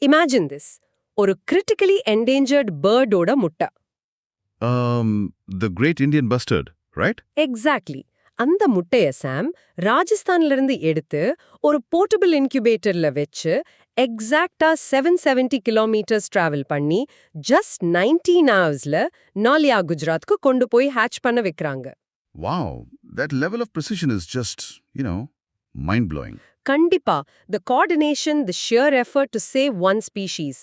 Imagine this, ஒரு critically endangered பேர்டோட முட்டை. The Great Indian Bustard, right? Exactly. அந்த முட்டைய சாம் ராஜஸ்தான்ல இருந்து எடுத்து ஒரு போர்ட்டபிள் இன்குபேட்டர்ல வச்சு எக்ஸாக்டா 770 கிலோமீட்டர்ஸ் டிராவல் பண்ணி ஜஸ்ட் 19 ஹவர்ஸ்ல நாலியா குஜராத்க்கு கொண்டு போய் ஹேட்ச் பண்ண வைக்கிறாங்க. Wow, that level of precision is just, mind-blowing. கண்டிப்பா. The coordination, the sheer effort to save one species.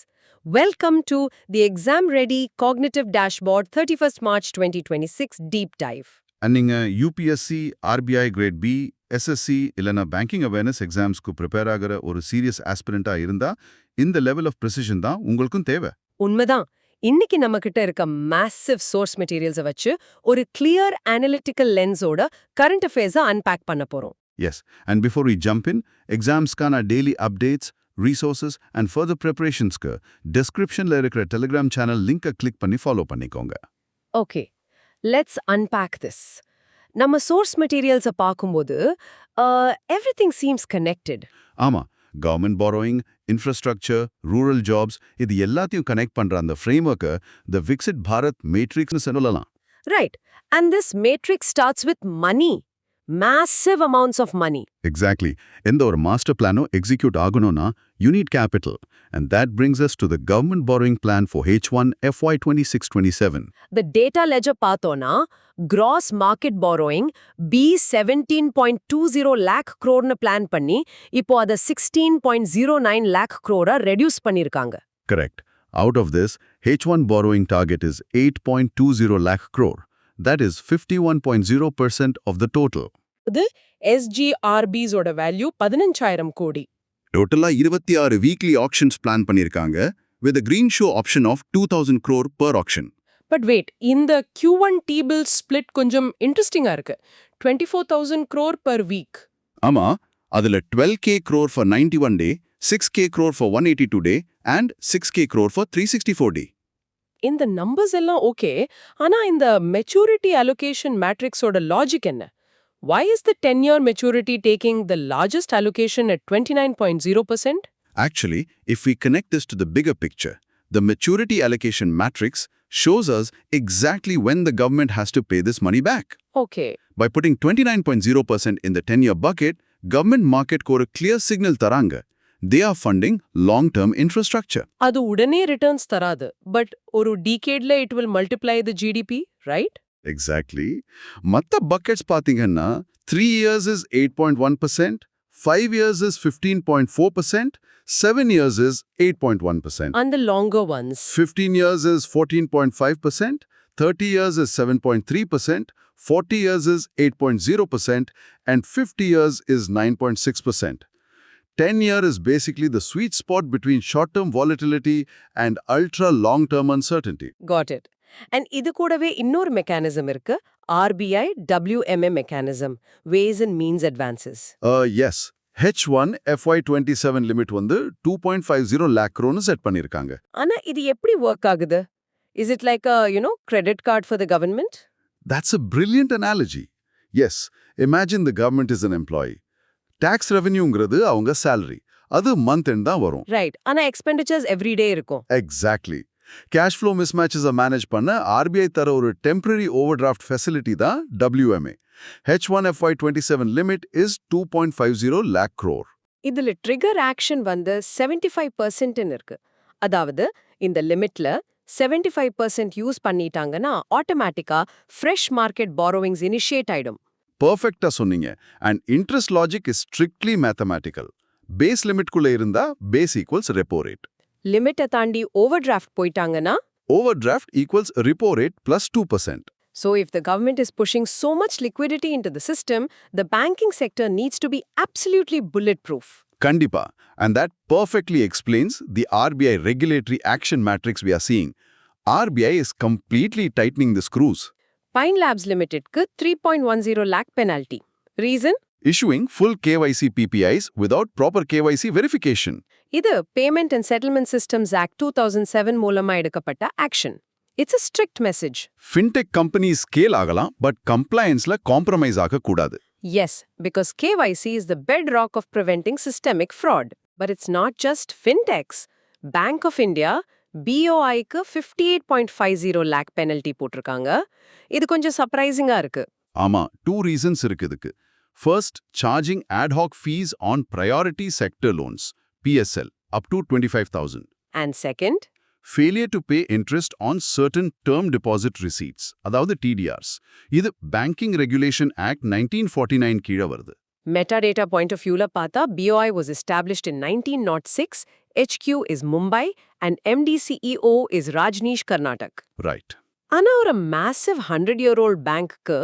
Welcome to the Exam Ready Cognitive Dashboard 31st March 2026 Deep Dive. And நீங்க UPSC, RBI Grade B, SSC இல்லனா banking awareness எக்ஸாம்ஸ்க்கு prepare ஆகிற ஒரு serious ஆஸ்பிரண்டா இருந்தா இந்த level of precision தான் உங்களுக்கும் தேவை. உண்மைதான். இன்னைக்கு நம்ம கிட்ட இருக்க மேசிவ் சோர்ஸ் மெட்டீரியல்ஸை வச்சு ஒரு கிளியர் அனலிட்டிக்கல் லென்ஸோட கரண்ட் அஃபேர்ஸை அன்பேக் பண்ண போறோம். Yes, and before we jump in, exams-கான daily updates, resources and further preparationsக்கு descriptionல இருக்கிற Telegram channel link-அ click பண்ணி follow பண்ணிக்கோங்க. Okay, let's unpack this. நம்ம சோர்ஸ் மெட்டீரியல்ஸை பார்க்கும்போது எவ்ரிதிங் சீம்ஸ் கனெக்டட். ஆமா, government borrowing, infrastructure, rural jobs இது எல்லாத்தையும் கனெக்ட் பண்ற அந்த ஃப்ரேம்வொர்க்கை the Viksit Bharat Matrixனு சொல்லலாம். Right, and this matrix starts with money. Massive amounts of money. Exactly. எந்த ஒரு மாஸ்டர் பிளானோ எக்ஸிக்யூட் ஆகணும்னா you need capital. And that brings us to the government borrowing plan for H1 FY 26-27. The data ledger பார்த்தோனா gross market borrowing B17.20 lakh crore plan பண்ணி இப்போ அதை 16.09 lakh crore reduce பண்ணிருக்காங்க. Correct. Out of this, H1 borrowing target is 8.20 lakh crore. That is 51.0% of the total. இது SGRBs ஓட value 15,000 கோடி. டோட்டலா 26 weekly actions plan பண்ணிருக்காங்க with a green show option of 2,000 crore per auction. But wait, இந்த Q1 T-bill split கொஞ்சம் இன்ட்ரெஸ்டிங்கா இருக்கு. 24,000 crore per week. ஆமா, அதுல 12K crore for 91 day, 6K crore for 182 day and 6K crore for 364 day. இந்த numbers எல்லாம் okay, ஆனா இந்த மெச்சூரிட்டி அலோகேஷன் மேட்ரிக்ஸோட லாஜிக் என்ன? Why is the 10-year maturity taking the largest allocation at 29.0%? Actually, if we connect this to the bigger picture, the maturity allocation matrix shows us exactly when the government has to pay this money back. Okay. By putting 29.0% in the 10-year bucket, government market core a clear signal taranga. They are funding long-term infrastructure. அது உடனே returns தராது, but ஒரு டிகேட்ல it will multiply the GDP, right? Exactly. மத்த buckets பாத்தீங்கன்னா 3 years is 8.1%, 5 years is 15.4%, 7 years is 8.1%. And the longer ones? 15 years is 14.5%, 30 years is 7.3%, 40 years is 8.0%, and 50 years is 9.6%. 10-year is basically the sweet spot between short-term volatility and ultra-long-term uncertainty. Got it. And இது கூடவே இன்னொரு mechanism இருக்கு, RBI WMA mechanism, Ways and Means Advances. Yes. H1 FY 27 limit வந்து 2.50 lakh crore set பண்ணிருக்காங்க. ஆனா இது எப்படி work ஆகுது? Is it like a, credit card for the government? That's a brilliant analogy. Yes, imagine the government is an employee. Tax revenueங்கிறது அவங்க salary. அது month end தான் வரும். Right. ஆனா expenditures every day இருக்கும். Exactly. Cash flow mismatches manage பண்ண RBI தர ஒரு temporary overdraft facility தான் WMA. H1 FY 27 limit is 2.50 lakh crore. இதுல trigger action வந்து 75% இருக்கு. அதாவது இந்த லிமிட்ல 75% யூஸ் பண்ணிட்டாங்கன்னா ஆட்டோமேட்டிக்கா fresh market borrowings initiate ஆயிடும். Perfectா சொன்னீங்க. And interest logic is strictly mathematical. Base limit குள்ள இருந்தா base equals repo rate. லிமிட்டை தாண்டி overdraft போயிட்டாங்கன்னா Overdraft equals repo rate plus 2%. So if the government is pushing so much liquidity into the system, the banking sector needs to be absolutely bulletproof. கண்டிப்பா. And that perfectly explains the RBI regulatory action matrix we are seeing. RBI is completely tightening the screws. Pine Labs Limitedக்கு 3.10 lakh penalty. Reason? Issuing full KYC PPIs without proper KYC verification. இது Payment and Settlement Systems Act 2007 மூலமா எடுக்கப்பட்ட action. It's a strict message. Fintech companies scale ஆகலாம், but complianceல compromise ஆகக்கூடாது. Yes, because KYC is the bedrock of preventing systemic fraud. But it's not just fintechs. Bank of India BOIக்கு 58.50 lakh penalty போட்டிருக்காங்க. இது கொஞ்சம் சர்ப்ரைசிங்கா இருக்கு. ஆமா, 2 reasons இருக்கு இதுக்கு. First, charging ad hoc fees on priority sector loans, PSL, up to 25,000. And second, Failure to pay interest on certain term deposit receipts, அதாவது TDRs. இது Banking Regulation Act 1949 கீழ வருது. metadata point of viewல பார்த்தா BOI was established in 1906, HQ is Mumbai and MD/CEO is Rajneesh Karnatak. Right. ஆனா ஒரு massive 100-year-old பேங்க்கு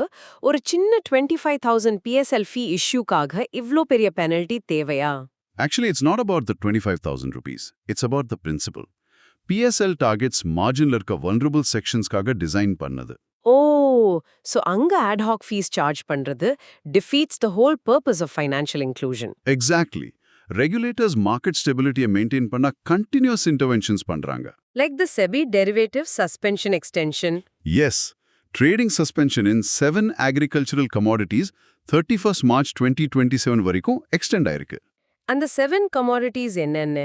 ஒரு சின்ன 25,000 PSL fee issueக்காக இவ்ளோ பெரிய பெனல்டி தேவையா? Actually, it's not about the 25,000 rupees. It's about the principle. PSL targets marginal இருக்க vulnerable sectionsக்காக design பண்ணது. ஓ, so அங்க ad hoc fees charge பண்றது defeats the whole purpose of financial inclusion. Exactly. Regulators market stability-ய maintain பண்ண continuous interventions பண்றாங்க. Like the SEBI derivative suspension extension. Yes. Trading suspension in 7 agricultural commodities 31st March 2027 வரைக்கும் extend ஆயிருக்கு. அந்த 7 commodities என்னென்ன?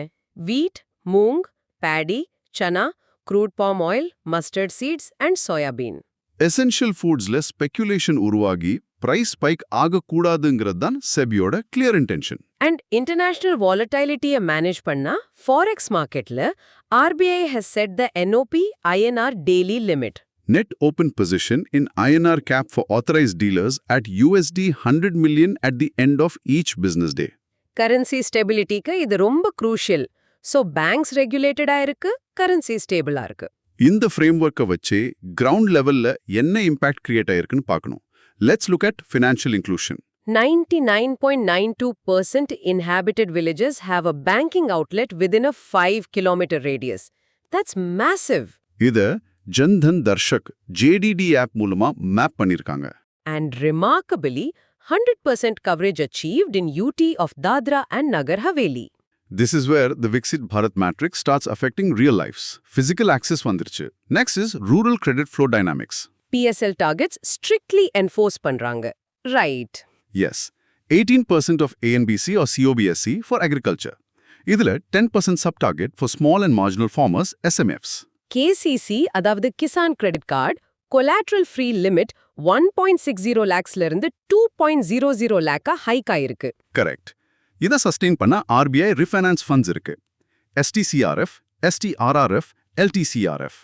Wheat, moong, paddy, chana, crude palm oil, mustard seeds and soybean. Essential foodsல speculation உருவாகி price spike ஆகக்கூடாதுங்கிறது தான் செபியோட clear intention. And international volatility-ய manage பண்ணா forex marketல RBI has set the NOP INR daily limit. Net open position in INR cap for authorized dealers at USD 100 million at the end of each business day. Currency stability-க்கு இது ரொம்ப crucial. So banks regulated-ஆ இருக்கு, currency stable-ஆ இருக்கு. இந்த framework-அ வச்சே ground level-ல என்ன impact create ஆயிருக்குன்னு பார்க்கணும். Let's look at financial inclusion. 99.92% inhabited villages have a banking outlet within a 5-kilometer radius. That's massive. இத ஜன்தன் தர்ஷக் JDD app மூலமா மேப் பண்ணிருக்காங்க. And remarkably, 100% coverage achieved in UT of Dadra and Nagar Haveli. This is where the Viksit Bharat matrix starts affecting real lives. Physical access வந்துருச்சு. Next is rural credit flow dynamics. PSL targets strictly enforce பண்றாங்க. Right. Yes, 18% of ANBC or COBSC for agriculture. இதுல 10% sub-target for small and marginal farmers, SMFs. KCC, அதாவது Kisan credit card, collateral free limit 1.60 lakhsல இருந்து 2.00 lakh hike ஆயிருக்கு. Correct. இத sustain பண்ண RBI refinance funds இருக்கு. STCRF, STRRF, LTCRF.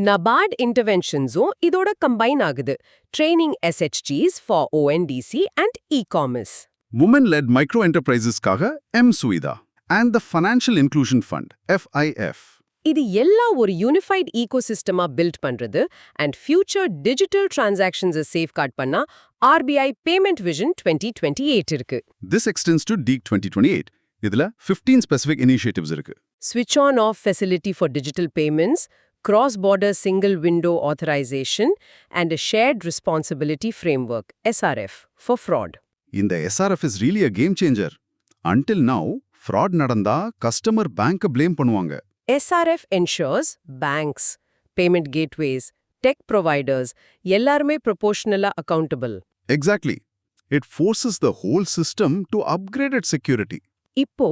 NABARD interventions-உம் இதோட combine ஆகுது. Training SHGs for ONDC and e-commerce. Women-led micro enterprises-காக M-Suida. And the Financial Inclusion Fund, FIF. இது எல்லாம் ஒரு யூனிஃபைட் ecosystem-ஆ build பண்றது and future digital transactions-அ safeguard பண்ணா RBI Payment Vision 2028 இருக்கு. This extends to DEEC 2028. இதுல 15 specific initiatives இருக்கு. Switch on off facility for digital payments, cross-border single window authorization, and a shared responsibility framework, SRF, for fraud. இந்த SRF is really a game changer. Until now, fraud நடந்தா customer bank blame பண்ணுவாங்க. SRF ensures banks, payment gateways, tech providers எல்லாருமே proportionally accountable. Exactly. It forces the whole system to upgrade its security. இப்போ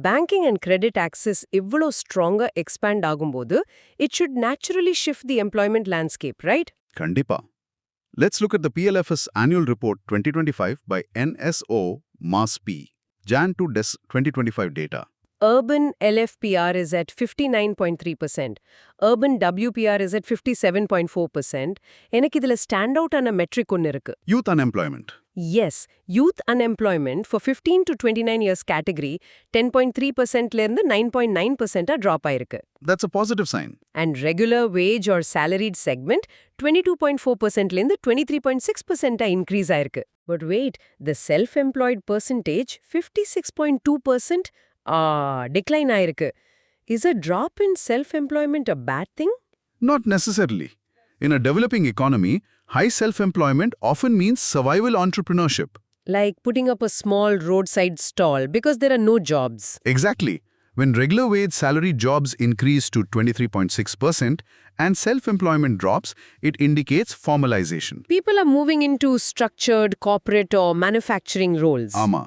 banking and credit access இவ்ளோ ஸ்ட்ராங்கா expand ஆகும்போது it should naturally shift the employment landscape, right? கண்டிப்பா. Let's look at the PLFS Annual Report 2025 by NSO MAS-P, Jan to Dec 2025 data. Urban LFPR is at 59.3%. Urban WPR is at 57.4%. எனக்கு இதுல stand out ஆன metric ஒன்னு இருக்கு. Youth unemployment. Yes, youth unemployment for 15 to 29 years category 10.3%ல இருந்து 9.9%-ஆ drop ஆயிருக்கு. That's a positive sign. And regular wage or salaried segment 22.4%ல இருந்து 23.6%-ஆ increase ஆயிருக்கு. But wait, the self-employed percentage 56.2% decline ஆயிருக்கு. Is a drop in self-employment a bad thing? Not necessarily. In a developing economy, high self-employment often means survival entrepreneurship. Like putting up a small roadside stall because there are no jobs. Exactly. When regular wage salary jobs increase to 23.6% and self-employment drops, it indicates formalization. People are moving into structured corporate or manufacturing roles. ஆமா.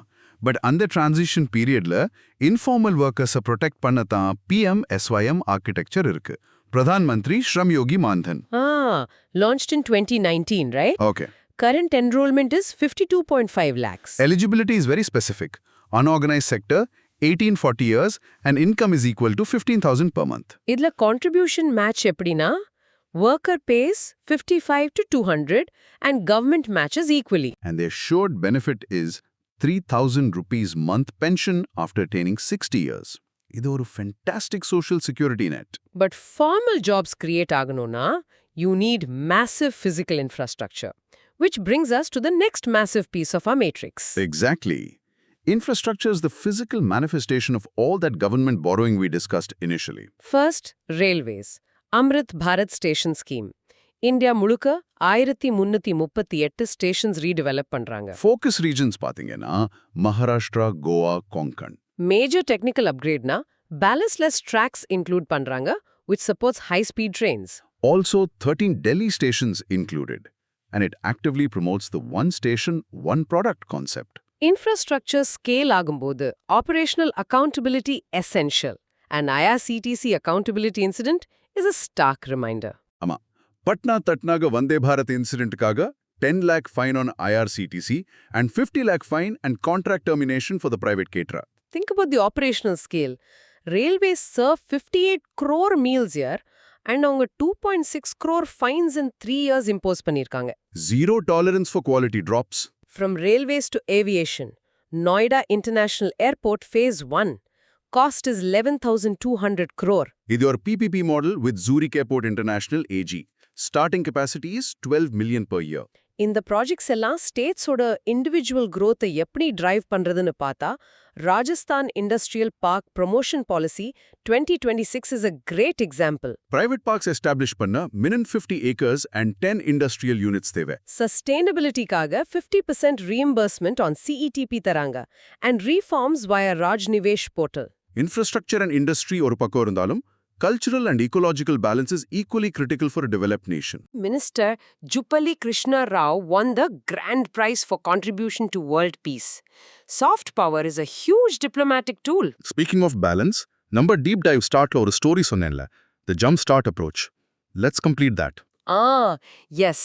But அந்த transition பீரியட்ல informal ஒர்க்கர்ஸை protect பண்ண தான் PMSYM architecture இருக்கு. Pradhan Mantri Sturm Yogi Maandhan. Launched in 2019, right? Okay. Current enrollment is 52.5 lakhs. Eligibility is very specific. Unorganized sector, 18-40 years, and income is equal to 15,000 per month. இதுல contribution match எப்படினா worker pays 55 to 200 and government matches equally. And their assured benefit is 3,000 rupees month pension after attaining 60 years. இது ஒரு fantastic social security net. But formal jobs create ஆகணும்னா you need massive physical infrastructure, which brings us to the next massive piece of our matrix. Exactly. Infrastructure is the physical manifestation of all that government borrowing we discussed initially. First, railways. Amrit Bharat Station Scheme. India முழுக்க 1338 stations redevelop பண்றாங்க. Focus regions பாத்தீங்கன்னா Maharashtra, Goa, Konkan. Major technical upgrade-na ballastless tracks include பண்றாங்க, which supports high-speed trains. Also 13 Delhi stations included. And it actively promotes the one station, one product concept. Infrastructure scale ஆகும்போது operational accountability essential. An IRCTC accountability incident is a stark reminder. ஆமா. Patna தட்னாக Vande Bharat இன்சிடென்ட்காக 10 lakh fine on IRCTC and 50 lakh fine and contract termination for the private caterer. Think about the operational scale. Railways serve 58 crore meals here and அவங்க 2.6 crore fines in 3 years impose பண்ணிருக்காங்க. Zero tolerance for quality drops. From railways to aviation, Noida International Airport Phase 1. Cost is 11,200 crore. இது ஒரு PPP model with Zurich Airport International AG. Starting capacity is 12 million per year. இந்த projects எல்லாம் ஸ்டேட்ஸோட individual growth-ஐ எப்படி drive பண்றதுன்னு பார்த்தா Rajasthan industrial park promotion policy 2026 is a great example. Private parks establish பண்ண minimum 50 acres and 10 industrial units தேவை. Sustainability-காக 50% reimbursement on CETP தராங்க and reforms via Raj Nivesh portal. Infrastructure and industry ஒரு பக்கம் இருந்தாலும் cultural and ecological balance is equally critical for a developed nation. Minister Juppalli Krishna Rao won the grand prize for contribution to world peace. Soft power is a huge diplomatic tool. Speaking of balance, number deep dive startல ஒரு story சொன்னேன்ல, the jump start approach. Let's complete that. Yes,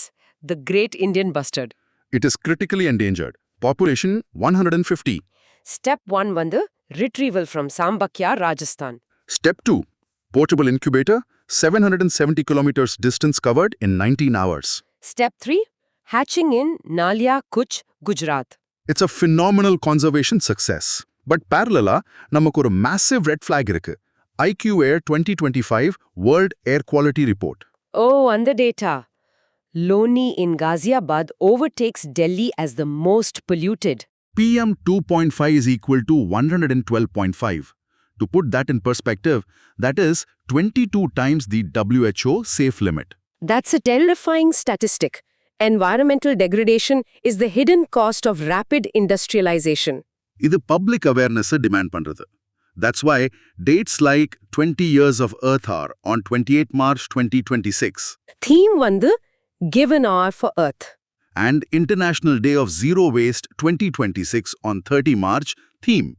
the great Indian bustard. It is critically endangered. Population 150. Step 1 வந்து retrieval from Sambakya, Rajasthan. Step 2. Portable incubator, 770 kilometers distance covered in 19 hours. Step 3, hatching in Nalia Kuch, Gujarat. It's a phenomenal conservation success. But parallel-ஆ நமக்கு ஒரு massive red flag இருக்கு. IQ Air 2025 World Air Quality Report. And the data. Loni in Ghaziabad overtakes Delhi as the most polluted. PM 2.5 is equal to 112.5. To put that in perspective, that is 22 times the WHO safe limit. That's a terrifying statistic. Environmental degradation is the hidden cost of rapid industrialization. இது public awareness demand பண்றது. That's why dates like 20 years of Earth Hour on 28 March 2026 Theme வந்து Give an hour for Earth. and International Day of Zero Waste 2026 on 30 March theme.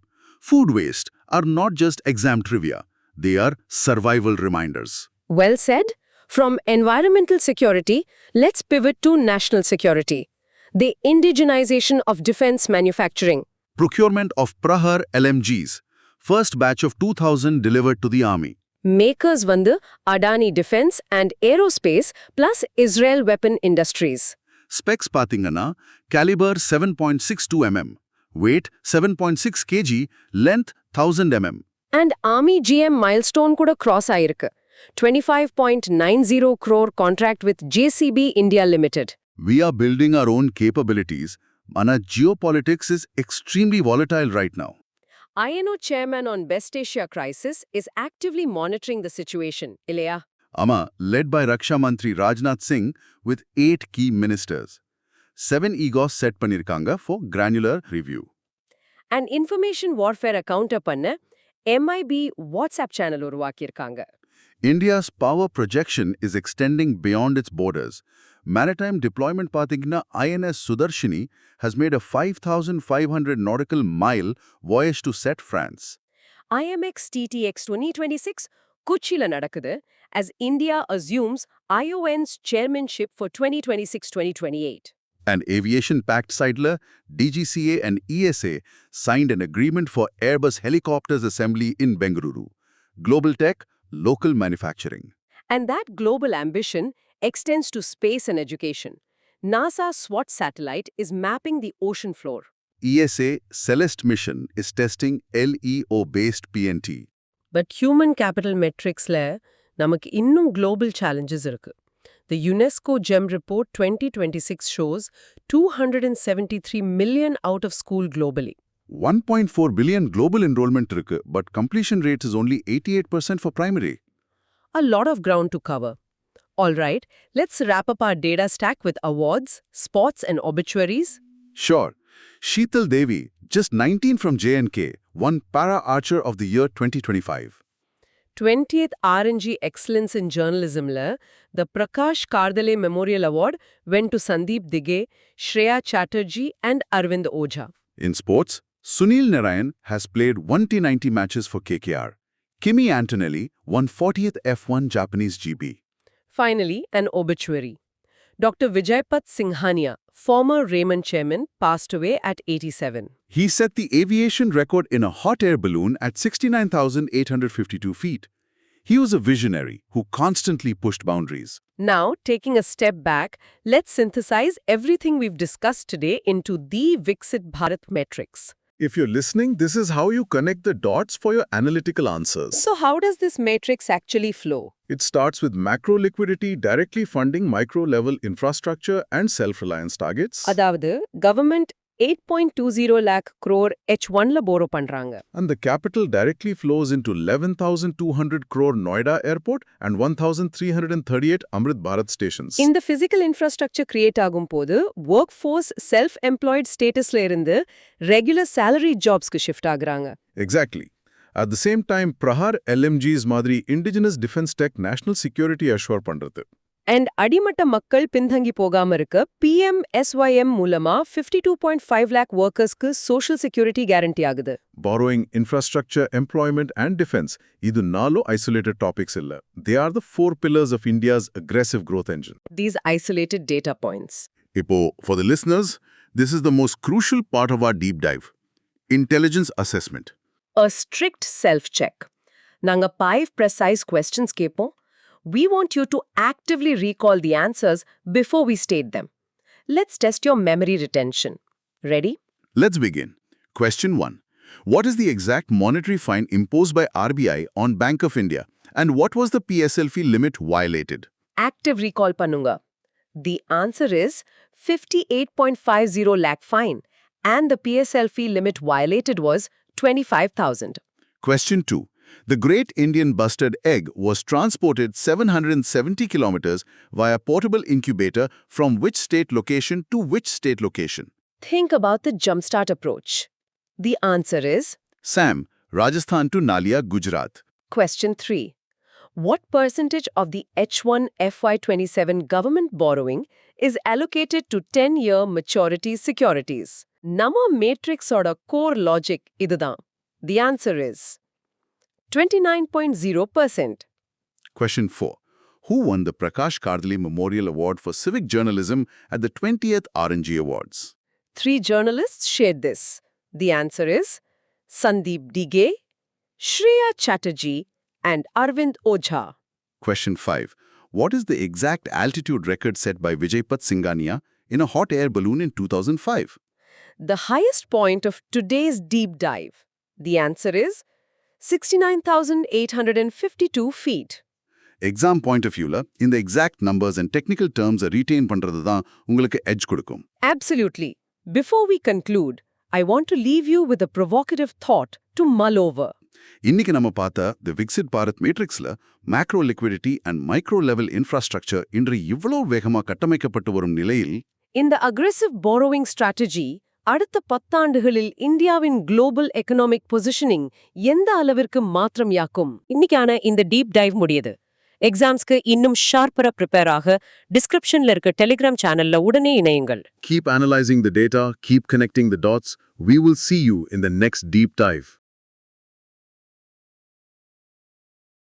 Food waste are not just exam trivia. They are survival reminders. Well said. From environmental security, let's pivot to national security. The indigenization of defense manufacturing. Procurement of Prahar LMGs. First batch of 2,000 delivered to the army. Makers வந்து Adani Defense and Aerospace plus Israel Weapon Industries. Specs பாத்தீங்கன்னா caliber 7.62 mm, weight 7.6 kg, length 1000 mm. And Army GM milestone கூட cross ஆயிருக்கு. 25.90 crore contract with JCB India Limited. We are building our own capabilities. Mana geopolitics is extremely volatile right now. INO chairman on West Asia crisis is actively monitoring the situation, இல்லையா? Ama, led by Raksha Mantri Rajnath Singh with 8 key ministers. 7 egos set பண்ணிருக்காங்க for granular review. And information warfare account பண்ண MIB WhatsApp channel உருவாக்கியிருக்காங்க. India's power projection is extending beyond its borders. Maritime deployment பாத்தீங்கன்னா INS Sudarshini has made a 5,500 nautical mile voyage to Sète, France. IMX TTX 2026 Kochiல நடக்குது as India assumes ION's chairmanship for 2026-2028. And Aviation Pact sideல DGCA and ESA signed an agreement for Airbus helicopters assembly in Bengaluru. Global tech, local manufacturing. And that global ambition extends to space and education. NASA's SWAT satellite is mapping the ocean floor. ESA Celeste mission is testing LEO-based PNT. But human capital metricsல நமக்கு இன்னும் global challenges இருக்கு. The UNESCO GEM report 2026 shows 273 million out of school globally. 1.4 billion global enrollment இருக்கு, but completion rate is only 88% for primary. A lot of ground to cover. All right, let's wrap up our data stack with awards, spots and obituaries. Sure. Sheetal Devi, just 19 from J&K, won Para Archer of the Year 2025. 20th RNG Excellence in Journalismல the Prakash Kardale Memorial Award went to Sandeep Digge, Shreya Chatterjee and Arvind Ojha. In sports, Sunil Narayan has played 1T90 matches for KKR. Kimi Antonelli won 40th F1 Japanese GP. Finally, an obituary. Dr. Vijaypat Singhania, former Raymond chairman, passed away at 87. He set the aviation record in a hot air balloon at 69,852 feet. He was a visionary who constantly pushed boundaries. Now, taking a step back, let's synthesize everything we've discussed today into the Viksit Bharat metrics. If you're listening, this is how you connect the dots for your analytical answers. So how does this matrix actually flow? It starts with macro liquidity directly funding micro-level infrastructure and self-reliance targets. அதாவது government 8.20 lakh crore H1ல borrow பண்றாங்க. And the capital directly flows into 11,200 crore Noida Airport and 1,338 Amrit Bharat stations. இந்த physical infrastructure create ஆகும்போது workforce self-employed statusல இருந்து regular salary jobsக்கு shift ஆகுறாங்க. Exactly. At the same time, Prahar LMGs மாதிரி indigenous defense tech national security assure பண்றது. And அடிமட்ட மக்கள் பின்தங்கி போகாம இருக்க PMSYM மூலமா 52.5 lakh workersக்கு social security guarantee ஆகுது. Borrowing, infrastructure, employment and defense, இது நாலோ isolated topics இல்ல. They are the four pillars of India's aggressive growth engine. These isolated data points. Ipo, for the listeners, this is the most crucial part of our deep dive. Intelligence assessment. A strict self-check. நாங்க 5 precise questions கேட்போம். We want you to actively recall the answers before we state them. Let's test your memory retention. Ready? Let's begin. Question 1. What is the exact monetary fine imposed by RBI on Bank of India? And what was the PSLV limit violated? Active recall பண்ணுங்க. The answer is 58.50 lakh fine and the PSLV limit violated was 25,000. Question 2. The Great Indian Bustard Egg was transported 770 kilometers via portable incubator from which state location to which state location? Think about the jumpstart approach. The answer is Sam, Rajasthan to Nalia, Gujarat. Question 3. What percentage of the H1 FY27 government borrowing is allocated to 10-year maturity securities? Nama matrix oda core logic இதுதான். The answer is 29.0%. Question 4. Who won the Prakash Kardale Memorial Award for Civic Journalism at the 20th RNG Awards? 3 journalists shared this. The answer is Sandeep Digge, Shreya Chatterjee, and Arvind Ojha. Question 5. What is the exact altitude record set by Vijaypat Singhania in a hot air balloon in 2005? The highest point of today's deep dive. The answer is 69,852 feet. Exam point of view, in the exact numbers and technical terms retain பண்றது தான் உங்களுக்கு edge கொடுக்கும். Absolutely. Before we conclude, I want to leave you with a provocative thought to mull over. இன்னைக்கு நம்ம பார்த்த the Viksit Bharat Matrixல macro liquidity and micro level infrastructure இன்று இவ்வளவு வேகமா கட்டமைக்கப்பட்டு வரும் நிலையில் In the aggressive borrowing strategy, அடுத்த 10 ஆண்டுகளில் இந்தியாவின் குளோபல் எக்கனாமிக் பொசிஷனிங் எந்த அளவிற்கு மாற்றம் யாக்கும்? இன்னைக்கான இந்த டீப் டைவ் முடியுது. எக்ஸாம்ஸ்க்கு இன்னும் ஷார்ப்பரா ப்ரிப்பேர் ஆக டிஸ்கிரிப்ஷன்ல இருக்க டெலிகிராம் சேனல்ல உடனே இணையுங்கள். Keep analyzing the data, keep connecting the dots. We will see you in the next deep dive.